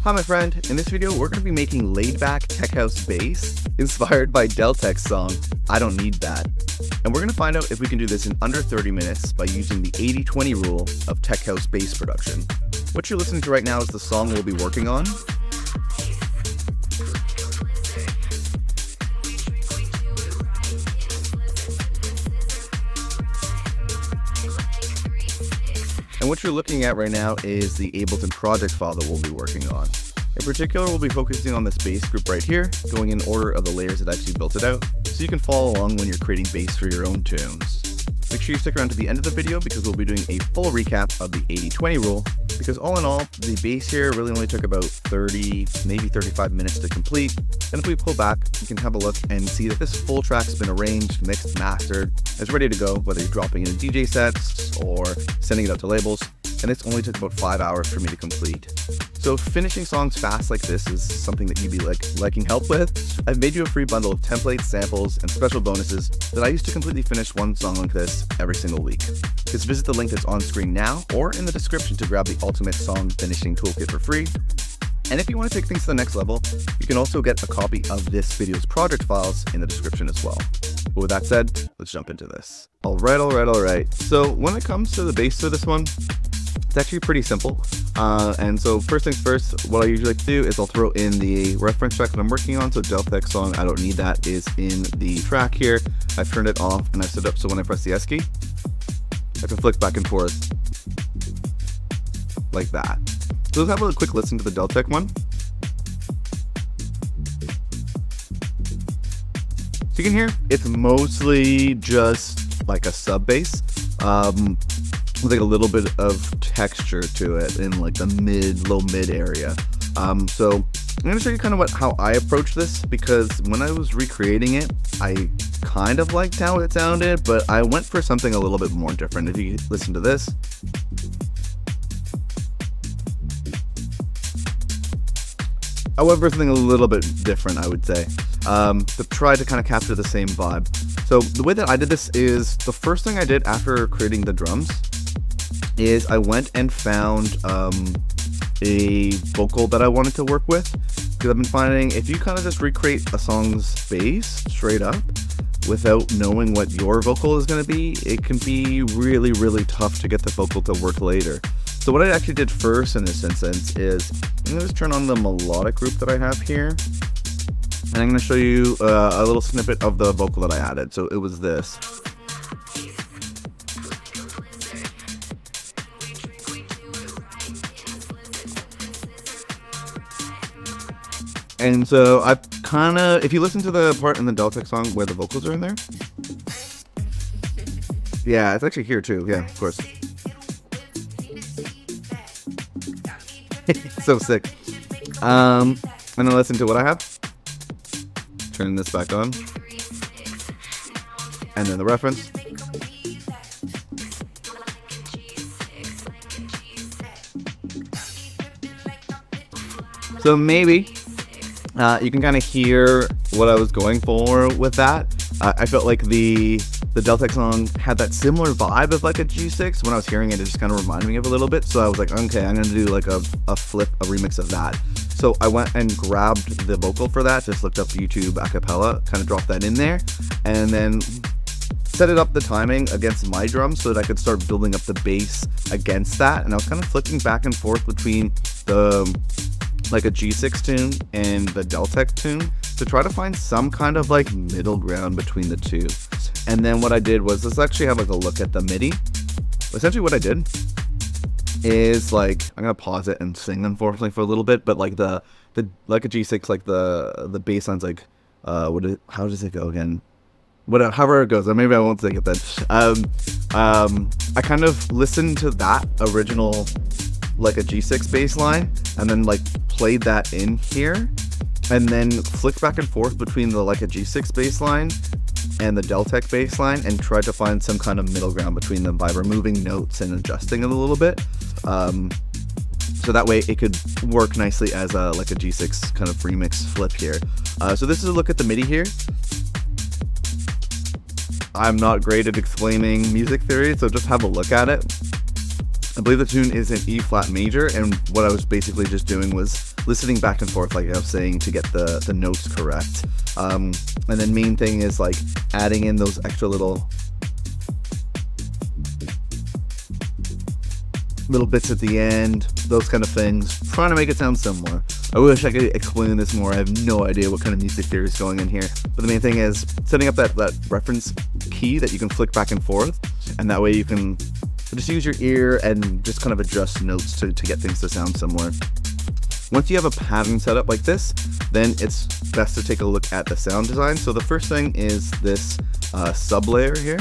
Hi my friend, in this video we're going to be making laid-back tech house bass inspired by Deltech's song, I Don't Need That. And we're going to find out if we can do this in under 30 minutes by using the 80-20 rule of tech house bass production. What you're listening to right now is the song we'll be working on. And what you're looking at right now is the Ableton project file that we'll be working on. In particular, we'll be focusing on this bass group right here, going in order of the layers that actually built it out, so you can follow along when you're creating bass for your own tunes. Make sure you stick around to the end of the video because we'll be doing a full recap of the 80-20 rule, because all in all, the bass here really only took about 30, maybe 35 minutes to complete. And if we pull back, you can have a look and see that this full track's been arranged, mixed, mastered, it's ready to go, whether you're dropping it in DJ sets or sending it out to labels. And this only took about 5 hours for me to complete. So finishing songs fast like this is something that you'd be liking help with. I've made you a free bundle of templates, samples, and special bonuses that I use to completely finish one song like this every single week. Just visit the link that's on screen now or in the description to grab the ultimate song finishing toolkit for free. And if you want to take things to the next level, you can also get a copy of this video's project files in the description as well. But with that said, let's jump into this. Alright. So when it comes to the bass for this one, it's actually pretty simple. And so first things first, what I usually like to do is I'll throw in the reference track that I'm working on. So Deltech song, I Don't Need That is in the track here. I've turned it off and I've set it up so when I press the S key, I can flick back and forth like that. So let's have a quick listen to the Deltech one. So you can hear it's mostly just like a sub bass. With like a little bit of texture to it in like the low mid area. So I'm gonna show you kind of how I approach this, because when I was recreating it, I kind of liked how it sounded, but I went for something a little bit more different. If you listen to this, however, something a little bit different, I would say, to try to kind of capture the same vibe. So the way that I did this is, the first thing I did after creating the drums is I went and found a vocal that I wanted to work with, because I've been finding if you kind of just recreate a song's bass straight up without knowing what your vocal is going to be, it can be really tough to get the vocal to work later. So what I actually did first in this instance is I'm going to just turn on the melodic group that I have here, and I'm going to show you a little snippet of the vocal that I added. So it was this. And so I've kind of, if you listen to the part in the Deltech song where the vocals are in there, yeah, it's actually here too. Yeah, of course. So sick. And then listen to what I have. Turning this back on. And then the reference. So maybe you can kind of hear what I was going for with that. I felt like the Deltech song had that similar vibe of like a G6. When I was hearing it, it just kind of reminded me of a little bit. So I was like, okay, I'm gonna do like a remix of that. So I went and grabbed the vocal for that, just looked up YouTube acapella, kind of dropped that in there, and then set it up the timing against my drums so that I could start building up the bass against that. And I was kind of flicking back and forth between like a G6 tune and the Deltech tune to try to find some kind of like middle ground between the two. And then what I did was, let's actually have like a look at the MIDI. Essentially what I did is like, I'm gonna pause it and sing unfortunately for a little bit, but like the like a G6, like the bass line's like how does it go again? However it goes, or maybe I won't sing it then. I kind of listened to that original like a G6 bass line and then like played that in here and then flicked back and forth between the like a G6 bass line and the Deltech bass line and tried to find some kind of middle ground between them by removing notes and adjusting it a little bit, so that way it could work nicely as like a G6 kind of remix flip here. So this is a look at the MIDI here. I'm not great at explaining music theory, so just have a look at it. I believe the tune is in E flat major, and what I was basically just doing was listening back and forth, like I was saying, to get the notes correct. And then main thing is like adding in those extra little bits at the end, those kind of things, trying to make it sound similar. I wish I could explain this more. I have no idea what kind of music theory is going in here, but the main thing is setting up that reference key that you can flick back and forth, and that way you can just use your ear and just kind of adjust notes to get things to sound similar. Once you have a pattern set up like this, then it's best to take a look at the sound design. So the first thing is this sub layer here.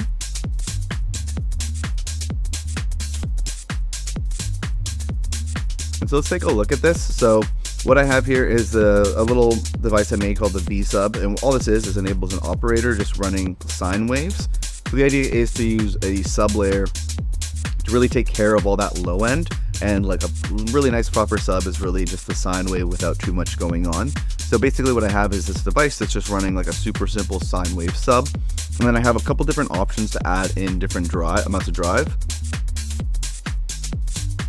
And so let's take a look at this. So what I have here is a little device I made called the V sub, and all this is enables an operator just running sine waves. So the idea is to use a sub layer to really take care of all that low end, and like a really nice proper sub is really just the sine wave without too much going on. So basically what I have is this device that's just running like a super simple sine wave sub, and then I have a couple different options to add in different amounts of drive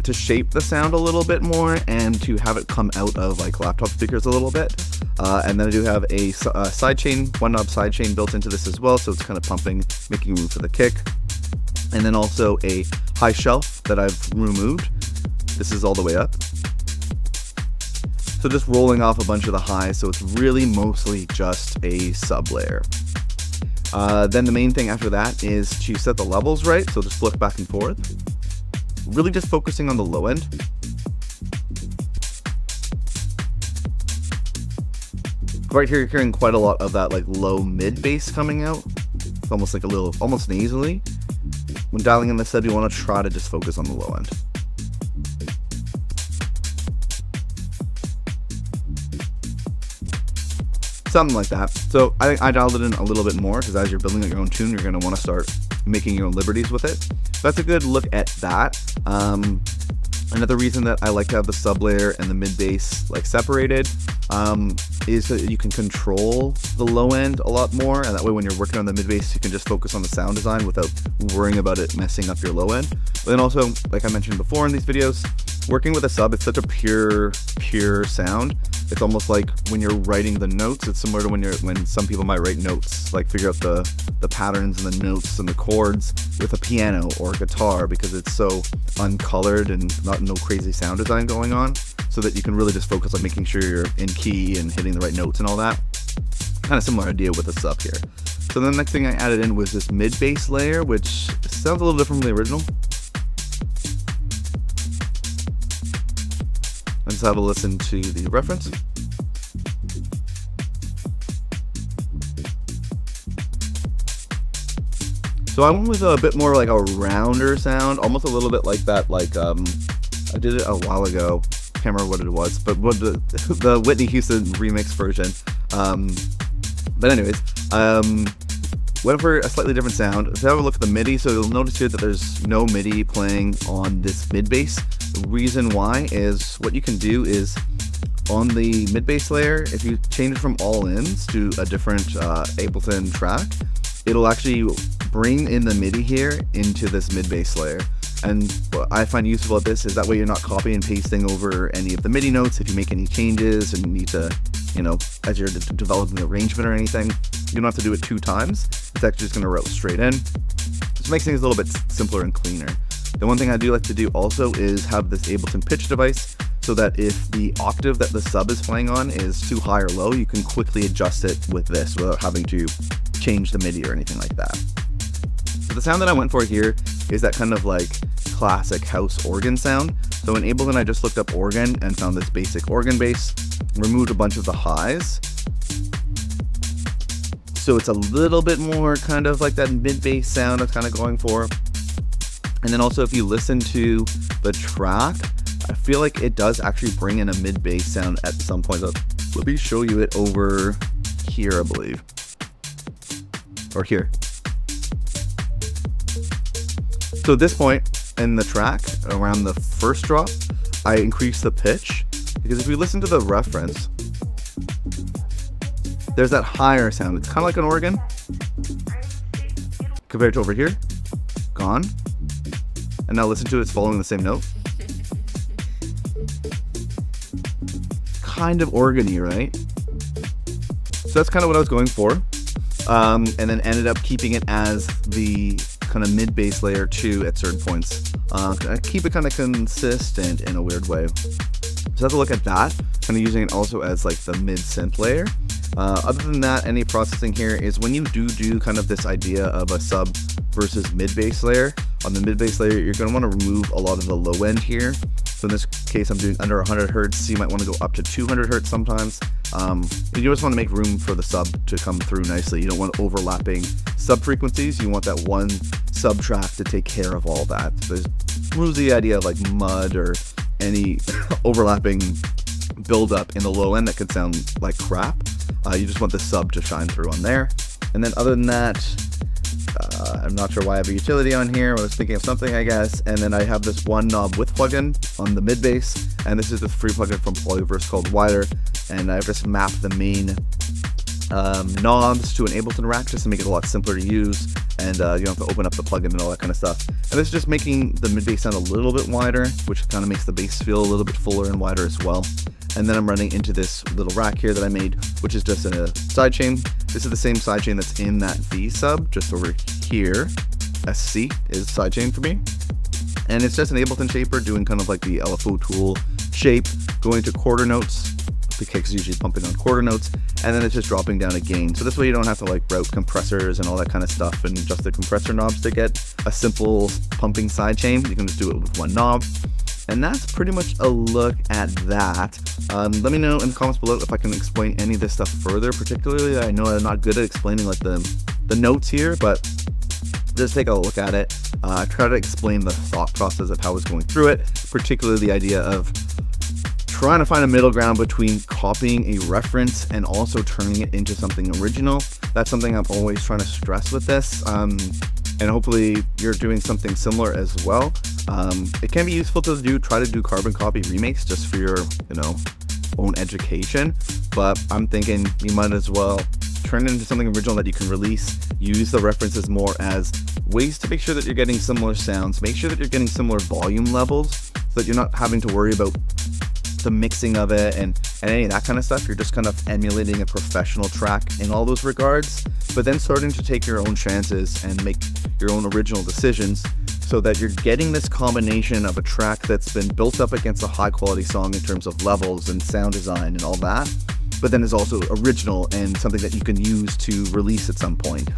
to shape the sound a little bit more and to have it come out of like laptop speakers a little bit. And then I do have a sidechain, one knob sidechain built into this as well, so it's kind of pumping, making room for the kick. And then also a high shelf that I've removed. This is all the way up. So just rolling off a bunch of the highs, so it's really mostly just a sub layer. Then the main thing after that is to set the levels right, so just flick back and forth. Really just focusing on the low end. Right here, you're hearing quite a lot of that like low mid bass coming out. It's almost like almost nasally. When dialing in the sub, you want to try to just focus on the low end. Something like that. So I think I dialed it in a little bit more because as you're building your own tune, you're going to want to start making your own liberties with it. That's a good look at that. Another reason that I like to have the sub layer and the mid bass like separated is that you can control the low end a lot more, and that way when you're working on the mid bass, you can just focus on the sound design without worrying about it messing up your low end. But then also, like I mentioned before in these videos, working with a sub, it's such a pure sound. It's almost like when you're writing the notes, it's similar to when some people might write notes, like figure out the patterns and the notes and the chords with a piano or a guitar, because it's so uncolored and no crazy sound design going on, so that you can really just focus on making sure you're in key and hitting the right notes and all that. Kind of similar idea with the sub here. So the next thing I added in was this mid bass layer, which sounds a little different from the original. Let's have a listen to the reference. So I went with a bit more like a rounder sound, almost a little bit like that, like I did it a while ago, can't remember what it was, but what the Whitney Houston remix version. But anyways, went for a slightly different sound. Let's have a look at the MIDI. So you'll notice here that there's no MIDI playing on this mid bass. The reason why is what you can do is on the mid bass layer, if you change it from all ins to a different Ableton track, it'll actually bring in the MIDI here into this mid bass layer. And what I find useful at this is that way you're not copying and pasting over any of the MIDI notes. If you make any changes and need to, you know, as you're developing the arrangement or anything, you don't have to do it 2 times. It's actually just going to route straight in. This makes things a little bit simpler and cleaner. The one thing I do like to do also is have this Ableton pitch device, so that if the octave that the sub is playing on is too high or low, you can quickly adjust it with this without having to change the MIDI or anything like that. So the sound that I went for here is that kind of like classic house organ sound. So in Ableton, I just looked up organ and found this basic organ bass, removed a bunch of the highs. So it's a little bit more kind of like that mid bass sound I was kind of going for. And then also if you listen to the track, I feel like it does actually bring in a mid bass sound at some point. So let me show you it over here, I believe. Or here. So at this point in the track, around the first drop, I increased the pitch, because if you listen to the reference, there's that higher sound. It's kind of like an organ compared to over here. Gone. And now listen to it, it's following the same note. kind of organy, right? So that's kind of what I was going for. And then ended up keeping it as the kind of mid bass layer too at certain points. I keep it kind of consistent in a weird way. So have a look at that, kind of using it also as like the mid synth layer. Other than that, any processing here is when you do kind of this idea of a sub versus mid bass layer. On the mid bass layer, you're going to want to remove a lot of the low end here. So in this case, I'm doing under 100 hertz. So you might want to go up to 200 hertz sometimes. You just want to make room for the sub to come through nicely. You don't want overlapping sub frequencies. You want that one sub track to take care of all that. So there's removes the idea of like mud or any overlapping buildup in the low end that could sound like crap. You just want the sub to shine through on there. And then other than that, I'm not sure why I have a utility on here. I was thinking of something, I guess. And then I have this one knob with plugin on the mid bass, and this is the free plugin from Polyverse called Wider. And I've just mapped the main knobs to an Ableton rack just to make it a lot simpler to use, and you don't have to open up the plugin and all that kind of stuff. And this is just making the mid bass sound a little bit wider, which kind of makes the bass feel a little bit fuller and wider as well. And then I'm running into this little rack here that I made, which is just a sidechain. This is the same sidechain that's in that V sub, just over here. SC is sidechain for me. And it's just an Ableton shaper doing kind of like the LFO tool shape, going to quarter notes. The kick's usually pumping on quarter notes, and then it's just dropping down a gain. So this way you don't have to like route compressors and all that kind of stuff and just the compressor knobs to get a simple pumping sidechain. You can just do it with one knob. And that's pretty much a look at that. Let me know in the comments below if I can explain any of this stuff further. Particularly, I know I'm not good at explaining like the notes here, but just take a look at it. Try to explain the thought process of how I was going through it, particularly the idea of trying to find a middle ground between copying a reference and also turning it into something original. That's something I'm always trying to stress with this. And hopefully you're doing something similar as well. It can be useful to try to do carbon copy remakes just for your, own education. But I'm thinking you might as well turn it into something original that you can release. Use the references more as ways to make sure that you're getting similar sounds. Make sure that you're getting similar volume levels so that you're not having to worry about the mixing of it and any of that kind of stuff. You're just kind of emulating a professional track in all those regards, but then starting to take your own chances and make your own original decisions so that you're getting this combination of a track that's been built up against a high quality song in terms of levels and sound design and all that, but then is also original and something that you can use to release at some point.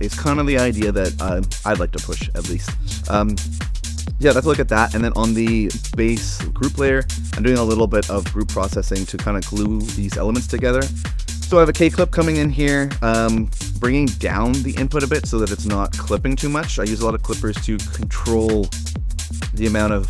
It's kind of the idea that I'd like to push, at least. Yeah, let's look at that. And then on the bass group layer, I'm doing a little bit of group processing to kind of glue these elements together. So I have a K-clip coming in here, bringing down the input a bit so that it's not clipping too much. I use a lot of clippers to control the amount of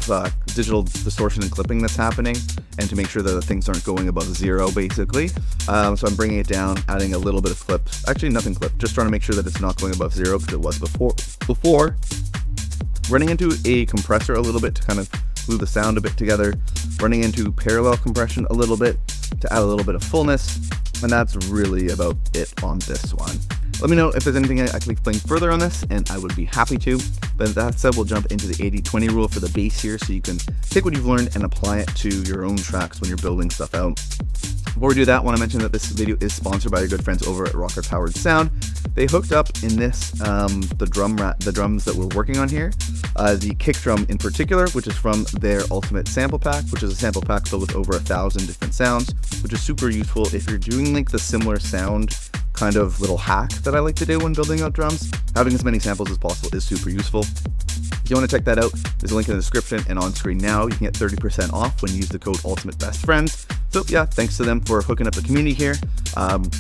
digital distortion and clipping that's happening, and to make sure that the things aren't going above zero, basically. So I'm bringing it down, adding a little bit of clip. Actually, nothing clip, just trying to make sure that it's not going above zero because it was before. Running into a compressor a little bit to kind of glue the sound a bit together, running into parallel compression a little bit to add a little bit of fullness, and that's really about it on this one. Let me know if there's anything I can explain further on this, and I would be happy to. But that said, we'll jump into the 80-20 rule for the bass here, so you can take what you've learned and apply it to your own tracks when you're building stuff out. Before we do that, I want to mention that this video is sponsored by your good friends over at Rocker Powered Sound. They hooked up in this the drums that we're working on here, the kick drum in particular, which is from their Ultimate Sample Pack, which is a sample pack filled with over 1,000 different sounds, which is super useful if you're doing like the similar sound kind of little hack that I like to do when building out drums. Having as many samples as possible is super useful. If you want to check that out, there's a link in the description and on screen now. You can get 30% off when you use the code ULTIMATEBESTFRIENDS. So yeah, thanks to them for hooking up the community here.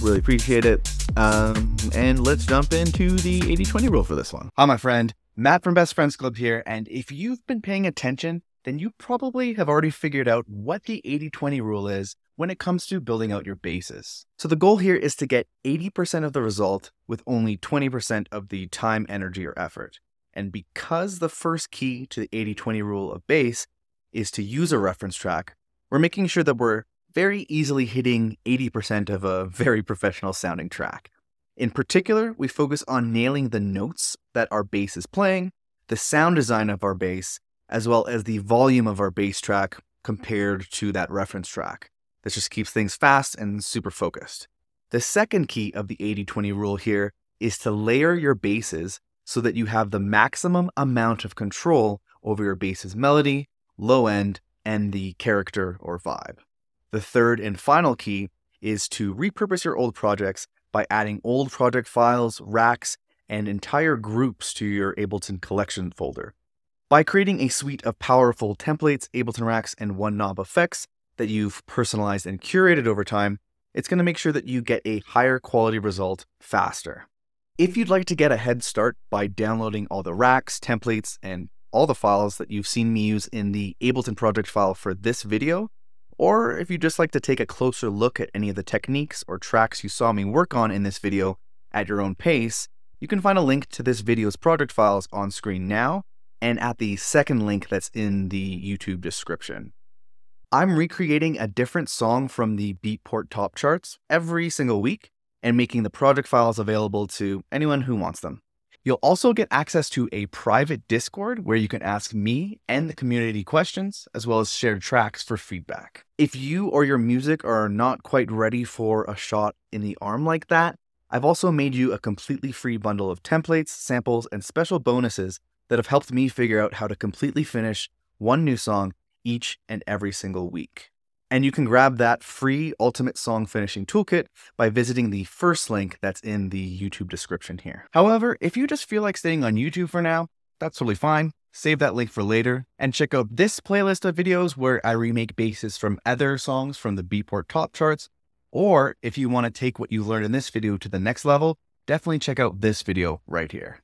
Really appreciate it. And let's jump into the 80-20 rule for this one. Hi, my friend. Matt from Best Friends Club here. And if you've been paying attention, then you probably have already figured out what the 80-20 rule is when it comes to building out your basses. So the goal here is to get 80% of the result with only 20% of the time, energy, or effort. And because the first key to the 80-20 rule of bass is to use a reference track, we're making sure that we're very easily hitting 80% of a very professional sounding track. In particular, we focus on nailing the notes that our bass is playing, the sound design of our bass, as well as the volume of our bass track compared to that reference track. This just keeps things fast and super focused. The second key of the 80-20 rule here is to layer your basses so that you have the maximum amount of control over your bass's melody, low end, and the character or vibe. The third and final key is to repurpose your old projects by adding old project files, racks, and entire groups to your Ableton collection folder. By creating a suite of powerful templates, Ableton racks, and one-knob effects that you've personalized and curated over time, it's going to make sure that you get a higher quality result faster. If you'd like to get a head start by downloading all the racks, templates, and all the files that you've seen me use in the Ableton project file for this video, or if you'd just like to take a closer look at any of the techniques or tracks you saw me work on in this video at your own pace, you can find a link to this video's project files on screen now and at the second link that's in the YouTube description. I'm recreating a different song from the Beatport top charts every single week and making the project files available to anyone who wants them. You'll also get access to a private Discord where you can ask me and the community questions, as well as share tracks for feedback. If you or your music are not quite ready for a shot in the arm like that, I've also made you a completely free bundle of templates, samples, and special bonuses that have helped me figure out how to completely finish one new song each and every single week. And you can grab that free Ultimate Song Finishing Toolkit by visiting the first link that's in the YouTube description here. However, if you just feel like staying on YouTube for now, that's totally fine. Save that link for later and check out this playlist of videos where I remake basses from other songs from the Beatport top charts. Or if you want to take what you learned in this video to the next level, definitely check out this video right here.